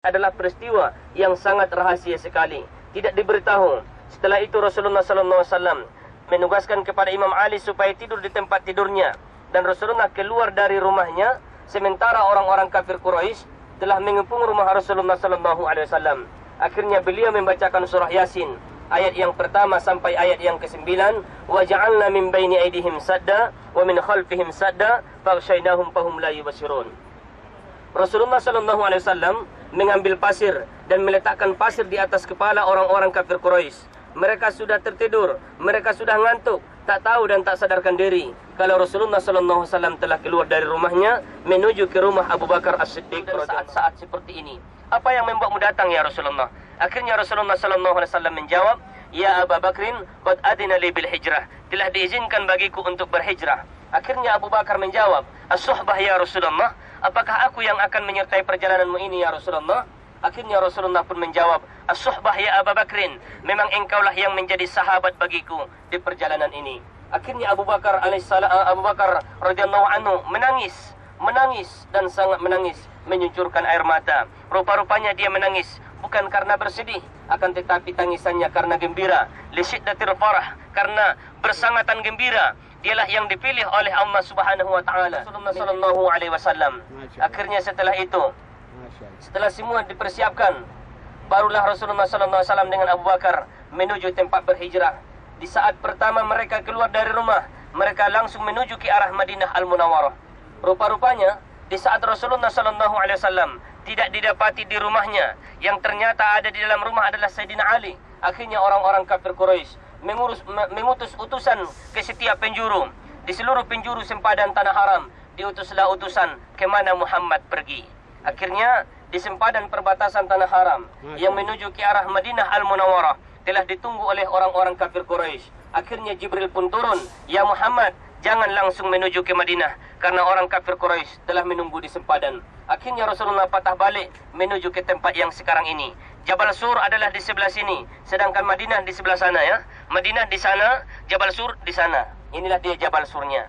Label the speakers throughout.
Speaker 1: adalah peristiwa yang sangat rahasia sekali, tidak diberitahu. Setelah itu Rasulullah SAW menugaskan kepada Imam Ali supaya tidur di tempat tidurnya, dan Rasulullah keluar dari rumahnya sementara orang-orang kafir Quraisy telah mengepung rumah Rasulullah SAW. Akhirnya beliau membacakan surah Yasin, ayat yang pertama sampai ayat yang ke-9. Wa ja'alna min baini aydihim sadda wa min khalfihim sadda faghshaynahum fahum la yubsirun. Rasulullah SAW mengambil pasir dan meletakkan pasir di atas kepala orang-orang kafir Quraisy. Mereka sudah tertidur, mereka sudah ngantuk, tak tahu dan tak sadarkan diri kalau Rasulullah SAW telah keluar dari rumahnya menuju ke rumah Abu Bakar As-Siddiq. Saat-saat seperti ini, apa yang membuatmu datang ya Rasulullah? Akhirnya Rasulullah SAW menjawab, Ya Abu Bakrin, qad adina li bil hijrah, telah diizinkan bagiku untuk berhijrah. Akhirnya Abu Bakar menjawab, As-suhbah ya Rasulullah, apakah aku yang akan menyertai perjalananmu ini ya Rasulullah? Akhirnya Rasulullah pun menjawab, As-suhbah ya Abu Bakrin, memang engkaulah yang menjadi sahabat bagiku di perjalanan ini. Akhirnya Abu Bakar radhiyallahu anhu menangis dan sangat menangis, menyucurkan air mata. Rupa-rupanya dia menangis bukan karena bersedih, akan tetapi tangisannya karena gembira. Li syiddatil farah, karena bersangatan gembira. Dialah yang dipilih oleh Allah Subhanahu wa taala, Rasulullah sallallahu alaihi wasallam. Akhirnya setelah itu, setelah semua dipersiapkan, barulah Rasulullah sallallahu alaihi wasallam dengan Abu Bakar menuju tempat berhijrah. Di saat pertama mereka keluar dari rumah, mereka langsung menuju ke arah Madinah Al-Munawwarah. Rupa-rupanya di saat Rasulullah sallallahu alaihi wasallam tidak didapati di rumahnya, yang ternyata ada di dalam rumah adalah Sayyidina Ali. Akhirnya orang-orang kafir Quraisy mengutus utusan ke setiap penjuru. Di seluruh penjuru sempadan tanah haram diutuslah utusan kemana Muhammad pergi. Akhirnya di sempadan perbatasan tanah haram yang menuju ke arah Madinah Al-Munawwarah telah ditunggu oleh orang-orang kafir Quraisy. Akhirnya Jibril pun turun, Ya Muhammad, jangan langsung menuju ke Madinah karena orang kafir Quraisy telah menunggu di sempadan. Akhirnya Rasulullah patah balik menuju ke tempat yang sekarang ini. Jabal Sur adalah di sebelah sini, sedangkan Madinah di sebelah sana ya. Madinah di sana, Jabal Sur di sana. Inilah dia Jabal Surnya.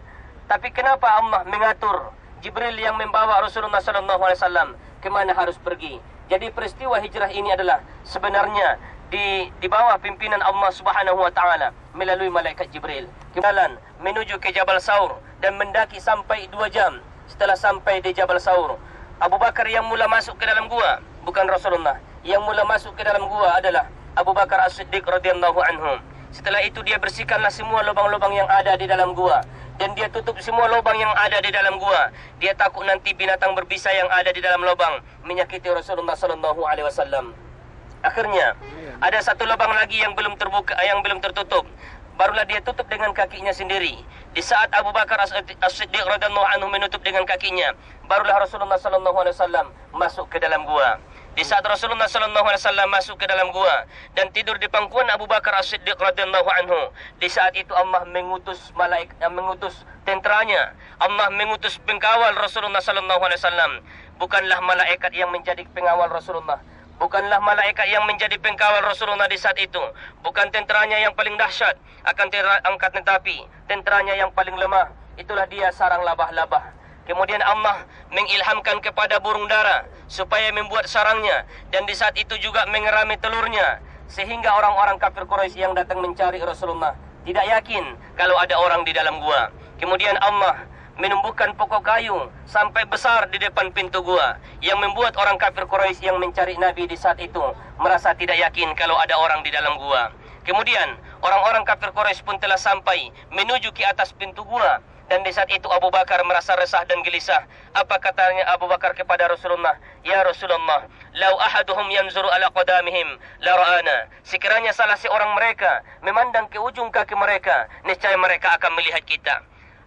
Speaker 1: Tapi kenapa Allah mengatur Jibril yang membawa Rasulullah SAW ke mana harus pergi? Jadi peristiwa hijrah ini adalah sebenarnya di bawah pimpinan Allah Subhanahu wa taala melalui malaikat Jibril. Kemudian menuju ke Jabal Saur dan mendaki sampai 2 jam. Setelah sampai di Jabal Saur, Abu Bakar yang mula masuk ke dalam gua, bukan Rasulullah. Yang mula masuk ke dalam gua adalah Abu Bakar As-Siddiq radhiyallahu anhu. Setelah itu dia bersihkanlah semua lubang-lubang yang ada di dalam gua, dan dia tutup semua lubang yang ada di dalam gua. Dia takut nanti binatang berbisa yang ada di dalam lubang menyakiti Rasulullah sallallahu alaihi wasallam. Akhirnya ada satu lubang lagi yang belum terbuka, yang belum tertutup. Barulah dia tutup dengan kakinya sendiri. Di saat Abu Bakar As-Siddiq radhiyallahu anhu menutup dengan kakinya, barulah Rasulullah sallallahu alaihi wasallam masuk ke dalam gua. Di saat Rasulullah sallallahu alaihi wasallam masuk ke dalam gua dan tidur di pangkuan Abu Bakar As-Siddiq radhiyallahu anhu, di saat itu Allah mengutus mengutus tenteranya. Allah mengutus pengawal Rasulullah sallallahu alaihi wasallam. Bukanlah malaikat yang menjadi pengawal Rasulullah. Bukanlah malaikat yang menjadi pengkawal Rasulullah di saat itu. Bukan tenteranya yang paling dahsyat, akan tetapi tenteranya yang paling lemah. Itulah dia sarang labah-labah. Kemudian Allah mengilhamkan kepada burung dara supaya membuat sarangnya, dan di saat itu juga mengerami telurnya, sehingga orang-orang kafir Quraisy yang datang mencari Rasulullah tidak yakin kalau ada orang di dalam gua. Kemudian Allah menumbuhkan pokok kayu sampai besar di depan pintu gua, yang membuat orang kafir Quraisy yang mencari Nabi di saat itu merasa tidak yakin kalau ada orang di dalam gua. Kemudian orang-orang kafir Quraisy pun telah sampai menuju ke atas pintu gua, dan di saat itu Abu Bakar merasa resah dan gelisah. Apa katanya Abu Bakar kepada Rasulullah? Ya Rasulullah, lau ahaduhum yanzuru ala qadamihim la ra'ana. Sekiranya salah seorang mereka memandang ke ujung kaki mereka, niscaya mereka akan melihat kita.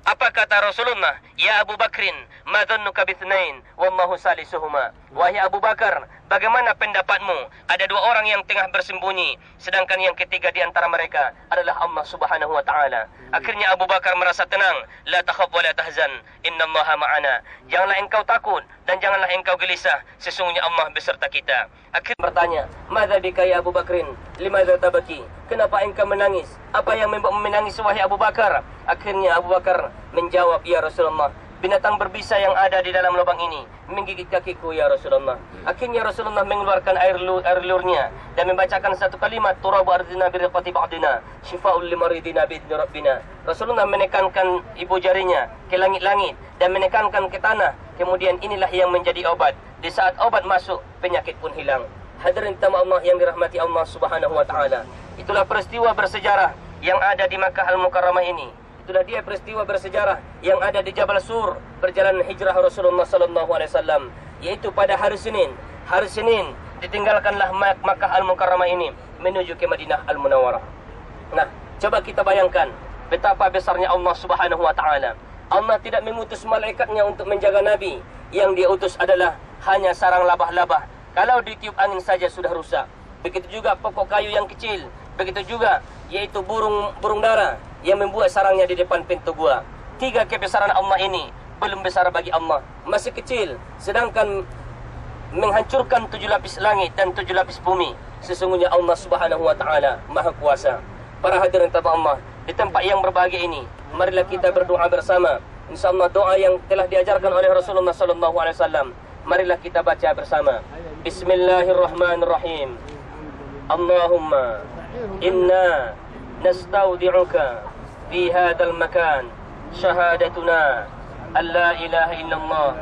Speaker 1: Apa kata Rasulullah? Ya Abu Bakrin, ma dhannuka bithnain wallahu salisuhuma. Wahai Abu Bakar, bagaimana pendapatmu? Ada 2 orang yang tengah bersembunyi, sedangkan yang ketiga di antara mereka adalah Allah Subhanahu wa taala. Akhirnya Abu Bakar merasa tenang. La takhaf wa la tahzan, innallaha ma'ana. Janganlah engkau takut dan janganlah engkau gelisah, sesungguhnya Allah beserta kita. Akhirnya bertanya, "Madza bika ya Abu Bakrin? Limadza tabaki?" Kenapa engkau menangis? Apa yang membuatmu menangis wahai Abu Bakar? Akhirnya Abu Bakar menjawab, "Ya Rasulullah, binatang berbisa yang ada di dalam lubang ini menggigit kakiku ya Rasulullah. Akhirnya Rasulullah mengeluarkan air liurnya dan membacakan satu kalimat, turabu ardina birqati ba'dina syifa'ul limaridina bi'idni rabbina. Rasulullah menekankan ibu jarinya ke langit-langit dan menekankan ke tanah. Kemudian inilah yang menjadi obat. Di saat obat masuk, penyakit pun hilang. Hadirin tamu Allah yang dirahmati Allah Subhanahu wa taala. Itulah peristiwa bersejarah yang ada di Makkah Al-Mukarramah ini. Itulah dia peristiwa bersejarah yang ada di Jabal Sur, perjalanan hijrah Rasulullah sallallahu alaihi wasallam, yaitu pada hari Senin. Hari Senin ditinggalkanlah Makkah Al-Mukarramah ini menuju ke Madinah Al-Munawwarah. Nah, coba kita bayangkan betapa besarnya Allah Subhanahu wa taala. Allah tidak mengutus malaikatnya untuk menjaga Nabi. Yang dia utus adalah hanya sarang labah-labah. Kalau ditiup angin saja sudah rusak. Begitu juga pokok kayu yang kecil. Begitu juga yaitu burung dara yang membuat sarangnya di depan pintu gua. 3 kebesaran Allah ini belum besar bagi Allah, masih kecil. Sedangkan menghancurkan 7 lapis langit dan 7 lapis bumi, sesungguhnya Allah Subhanahu wa taala Maha Kuasa. Para hadirin tamu Allah, di tempat yang berbahagia ini, marilah kita berdoa bersama. Insyaallah doa yang telah diajarkan oleh Rasulullah sallallahu alaihi wasallam, marilah kita baca bersama. Bismillahirrahmanirrahim. Allahumma inna nastaudi'uka fi hadzal makan syahadatuna alla ilaha illallah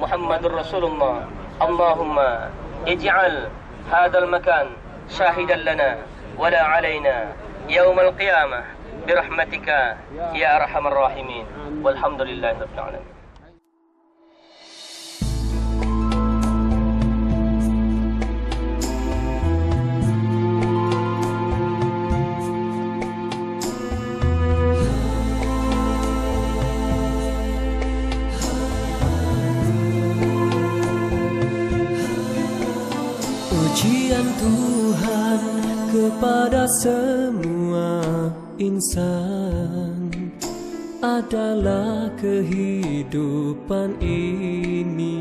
Speaker 1: Muhammadur Rasulullah. Allahumma ij'al hadzal makan syahidan lana wala alaina yaumal qiyamah birahmatika ya arhamar rahimin. Walhamdulillahirabbil alamin.
Speaker 2: Pujian Tuhan kepada semua insan adalah kehidupan ini.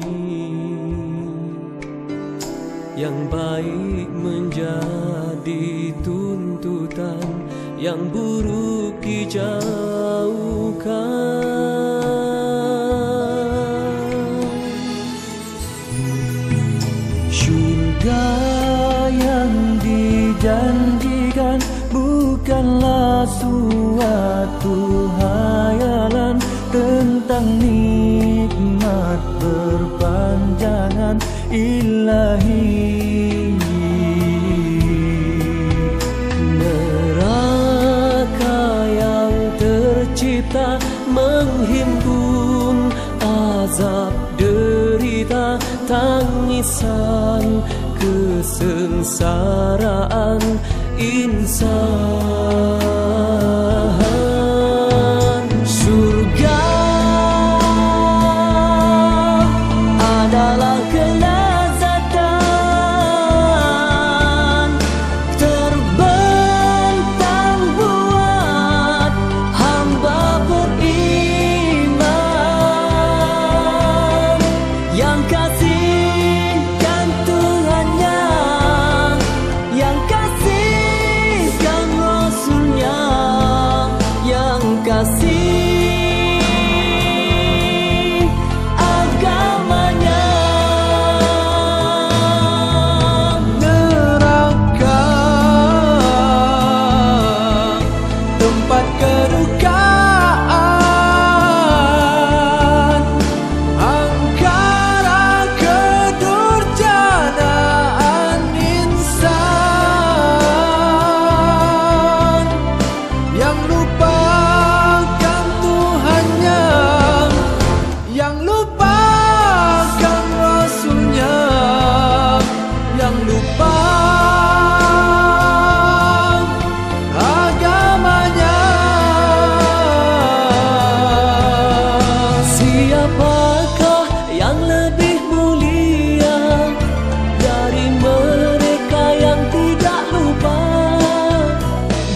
Speaker 2: Yang baik menjadi tuntutan, yang buruk dijauhkan. Surga yang dijanjikan bukanlah suatu hayalan tentang nikmat berpanjangan ilahi. Neraka yang tercipta menghimpun azab, derita, tangisan, kesengsaraan insan. Surga adalah kelezatan terbentang buat hamba beriman yang kasihkan Tuhannya, yang kasihkan Rasulnya, yang kasih agamanya. Neraka tempat kedukaan, angkara kedurjanaan insan yang lupakan Tuhannya, yang lupakan Rasulnya, yang lupa agamanya. Siapakah yang lebih mulia dari mereka yang tidak lupa?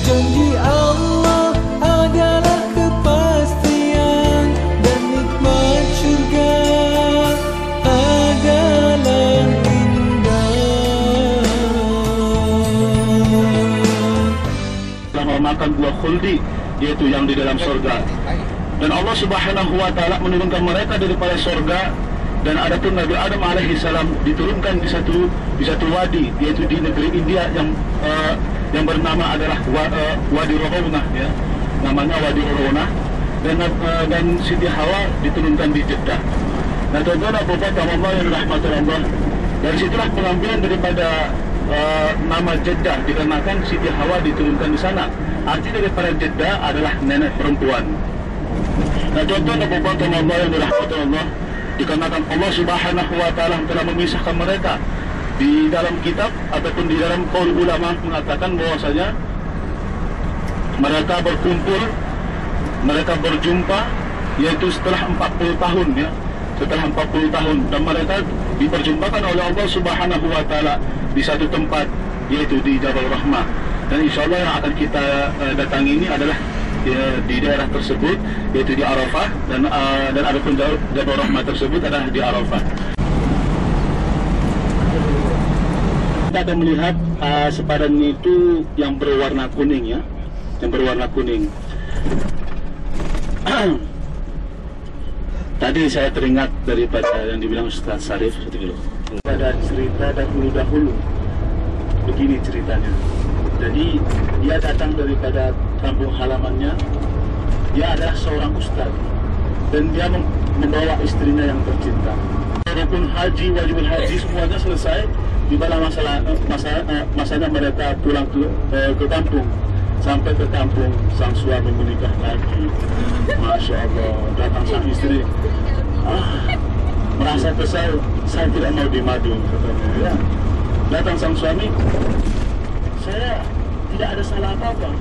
Speaker 2: Janji Allah adalah kepastian dan nikmat syurga adalah indah.
Speaker 3: Selama makan buah khuldi, yaitu yang di dalam surga. Dan Allah Subhanahu wa taala menurunkan mereka daripada surga, dan adapun Nabi Adam alaihi salam diturunkan di satu wadi, yaitu di negeri India yang bernama adalah Wadi Rohona, ya. Namanya Wadi Rohona. Dan Siti Hawa diturunkan di Jeddah. Nah, tuan-tuan dan puan-puan Allah yang dirahmati Allah, dari situlah pengambilan daripada nama Jeddah, dikarenakan Siti Hawa diturunkan di sana. Arti daripada Jeddah adalah nenek perempuan. Nah, tuan-tuan dan puan-puan Allah yang dirahmati Allah, dikarenakan Allah Subhanahu wa taala telah memisahkan mereka di dalam kitab ataupun di dalam qaul ulama mengatakan bahwasanya mereka berkumpul, mereka berjumpa, yaitu setelah 40 tahun, ya. Setelah 40 tahun, dan mereka diperjumpakan oleh Allah Subhanahu wa taala di satu tempat, yaitu di Jabal Rahmah. Dan insyaallah yang akan kita datangi ini adalah di daerah tersebut, yaitu di Arafah, dan adapun Jabal Rahmah tersebut adalah di Arafah. Kita akan melihat sepadan itu yang berwarna kuning, ya, yang berwarna kuning. Tadi saya teringat daripada yang dibilang Ustaz Sarif dulu. Ada cerita dahulu begini ceritanya. Jadi dia datang daripada kampung halamannya. Dia adalah seorang ustaz dan dia membawa istrinya yang tercinta. Walaupun haji, wajibul haji semuanya selesai, di dalam masanya mereka pulang ke kampung. Sampai ke kampung, sang suami menikah lagi. Masya Allah, datang sang istri, merasa kesal, saya tidak mau dimadu, katanya. Ya. Datang sang suami, saya tidak ada salah apa-apa.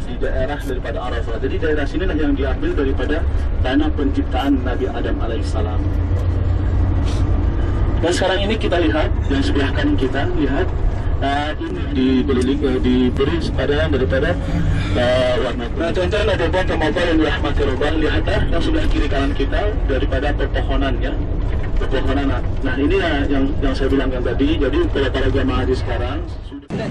Speaker 3: Di daerah daripada Arafah. Jadi daerah sinilah yang diambil daripada tanah penciptaan Nabi Adam alaihissalam. Dan sekarang ini kita lihat, yang sebelah kanan kita lihat, ini diberi sepadan daripada warna kuning. Nah, tuan-tuan dan puan-puan teman-teman yang dirahmati Allah, lihatlah yang sebelah kiri kanan kita daripada pepohonan, ya, pepohonan. Nah, ini yang saya bilangkan tadi. Jadi kalau para jamaah haji sekarang sudah.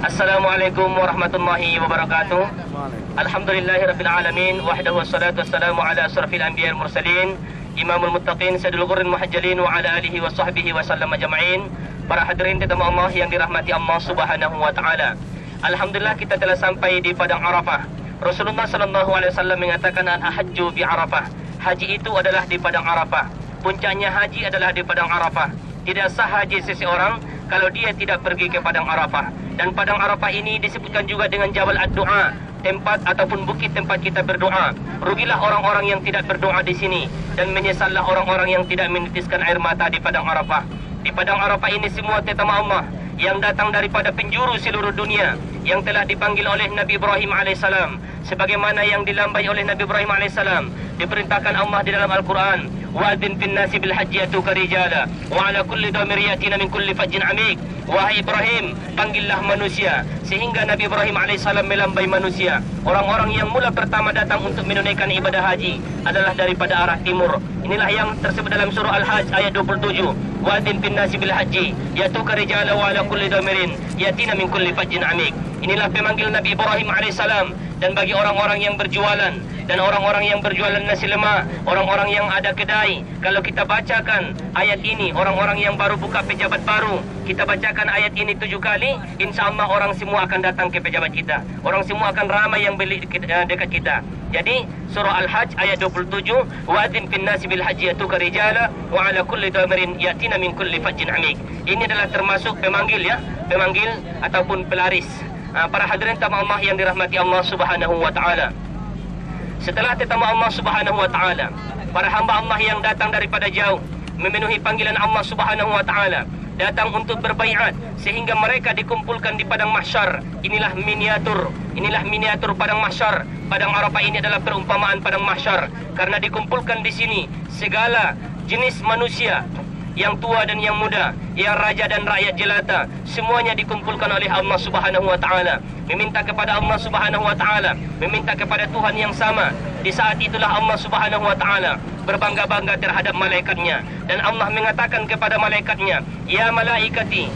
Speaker 1: Assalamualaikum warahmatullahi wabarakatuh. Alhamdulillahirabbil alamin, wahdahu wassalatu wassalamu ala asrafil anbiya'il mursalin, Imamul Muttaqin, Sayyidul Ghurril Muhajjalin, wa ala alihi wa sahbihi wa sallam ajma'in. Para hadirin tetamu Allah yang dirahmati Allah Subhanahu wa taala. Alhamdulillah kita telah sampai di padang Arafah. Rasulullah sallallahu alaihi wasallam mengatakan al-hajju bi Arafah. Haji itu adalah di padang Arafah. Puncaknya haji adalah di padang Arafah. Tidak sah haji seseorang kalau dia tidak pergi ke padang Arafah. Dan padang Arafah ini disebutkan juga dengan Jabal Ad-Du'a, tempat ataupun bukit tempat kita berdoa. Rugilah orang-orang yang tidak berdoa di sini, dan menyesallah orang-orang yang tidak menitiskan air mata di padang Arafah. Di padang Arafah ini semua tetamu Allah yang datang daripada penjuru seluruh dunia, yang telah dipanggil oleh Nabi Ibrahim alaihissalam, sebagaimana yang dilambai oleh Nabi Ibrahim alaihissalam, diperintahkan Allah di dalam Al-Quran, wa'adzin fin nasi bil hajji yatuka rijala wa ala kulli damir yatina min kulli fajjin amik. Wahai Ibrahim, panggillah manusia. Sehingga Nabi Ibrahim alaihissalam melambai manusia. Orang-orang yang mula pertama datang untuk menunaikan ibadah haji adalah daripada arah timur. Inilah yang tersebut dalam surah Al-Hajj ayat 27. Wa'adzin fin nasi bil hajji yatuka rijala wa ala kulli damirin yatina min kulli fajjin amik. Inilah pemanggil Nabi Ibrahim alaihissalam. Dan bagi orang-orang yang berjualan dan orang-orang yang berjualan nasi lemak, orang-orang yang ada kedai, kalau kita bacakan ayat ini, orang-orang yang baru buka pejabat baru, kita bacakan ayat ini 7 kali, insya-Allah orang semua akan datang ke pejabat kita. Orang semua akan ramai yang beli dekat kita. Jadi surah Al-Hajj ayat 27, wa'adzin fin nasi bil hajji yatuka rijala wa ala kulli damirin yatina min kulli fajjin amik. Ini adalah termasuk pemanggil, ya, pemanggil ataupun pelaris. Para hadirin tetamu Allah yang dirahmati Allah Subhanahu wa taala. Setelah tetamu Allah Subhanahu wa taala, para hamba Allah yang datang daripada jauh memenuhi panggilan Allah Subhanahu wa taala, datang untuk berbaiat sehingga mereka dikumpulkan di padang mahsyar. Inilah miniatur padang mahsyar. Padang Arafah ini adalah perumpamaan padang mahsyar karena dikumpulkan di sini segala jenis manusia yang tua dan yang muda, yang raja dan rakyat jelata, semuanya dikumpulkan oleh Allah Subhanahu wa taala, meminta kepada Allah Subhanahu wa taala, meminta kepada Tuhan yang sama. Di saat itulah Allah Subhanahu wa taala berbangga-bangga terhadap malaikatnya, dan Allah mengatakan kepada malaikatnya, ya malaikati,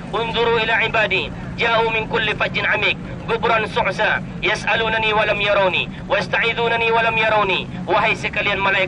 Speaker 1: unzuru ila ibadi, ja'u min kulli fajjin amik, gubran su'sa, yas'alunani wa lam yaruni, wasta'idunani wa lam yaruni. Wahai sekalian malaikat